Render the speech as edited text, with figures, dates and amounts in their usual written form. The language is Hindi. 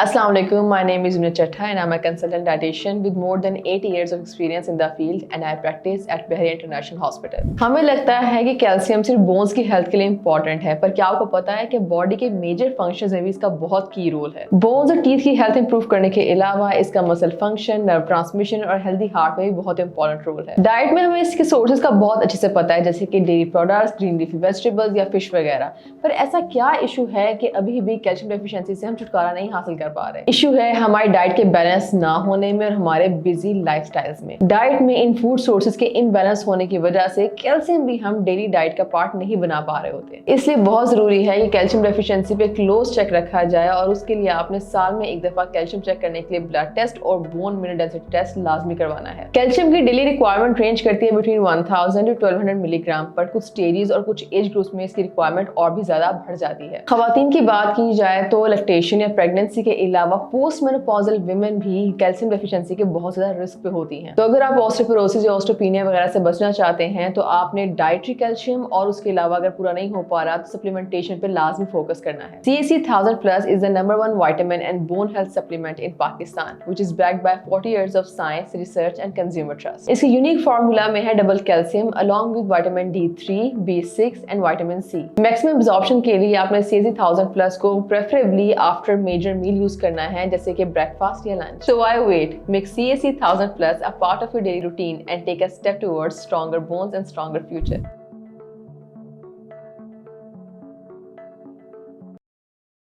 Assalamu alaikum. My name is Vinay Chattha and I'm a consultant dietitian with more than 8 years of experience in the field and I practice at Bahria International Hospital. हमें लगता है कि कैल्शियम सिर्फ बोन्स की हेल्थ के लिए इंपॉर्टेंट है, पर क्या आपको पता है कि बॉडी के मेजर फंक्शंस में भी इसका बहुत की रोल है। बोन्स और टीथ की हेल्थ इंप्रूव करने के अलावा इसका मसल फंक्शन, नर्व ट्रांसमिशन और हेल्दी हार्ट में भी बहुत इंपॉर्टेंट रोल है। डाइट में हमें इसके सोर्सेज का बहुत अच्छे से पता है, जैसे कि dairy products, green leafy vegetables या फिश वगैरह। पर ऐसा क्या इशू है कि अभी भी कैल्शियम डेफिशिएंसी से हम छुटकारा नहीं हासिल कर पा रहे? इशू है हमारी डाइट के बैलेंस ना होने में और हमारे बिजी लाइफस्टाइल्स में। डाइट में इन फूड सोर्सेज के इम्बैलेंस होने की वजह से कैल्शियम भी हम डेली डाइट का पार्ट नहीं बना पा रहे होते। इसलिए बहुत जरूरी है कि कैल्शियम डेफिशिएंसी पे क्लोज चेक रखा जाए और उसके लिए आपने साल में एक दफा कैल्शियम चेक करने के लिए ब्लड टेस्ट और बोन मिनरल डेंसिटी टेस्ट लाजमी करवाना है। कैल्शियम की डेली रिक्वायरमेंट रेंज करती है बिटवीन 1000 to 1200 मिलीग्राम, पर कुछ स्टेजेस और कुछ एज ग्रुप्स में इसकी रिक्वायरमेंट और भी ज्यादा बढ़ जाती है। खवातीन की बात की जाए तो लैक्टेशन या प्रेगनेंसी के अलावा पोस्ट मेनोपॉजल विमेन भी कैल्शियम डेफिशिएंसी के बहुत ज्यादा रिस्क पे होती हैं। तो अगर आप ऑस्टियोपोरोसिस या ऑस्टियोपेनिया वगैरह से बचना चाहते हैं तो आपने डाइटरी कैल्शियम और उसके अलावा अगर पूरा नहीं हो पा रहा तो सप्लीमेंटेशन पे लाजमी फोकस करना है। CAC 1000 Plus is the #1 vitamin and bone health supplement in Pakistan, which is backed by 40 years of science, research and consumer trust. इसकी यूनिक फार्मूला में है double calcium along with vitamin D3, B6 and vitamin C. Maximum absorption के लिए आपने CAC 1000 Plus को प्रेफरेबली आफ्टर मेजर मील यूज करना है, जैसे कि ब्रेकफास्ट या lunch. So why wait? Make CAC 1000 Plus a part of your daily routine and take a step towards stronger bones and stronger future.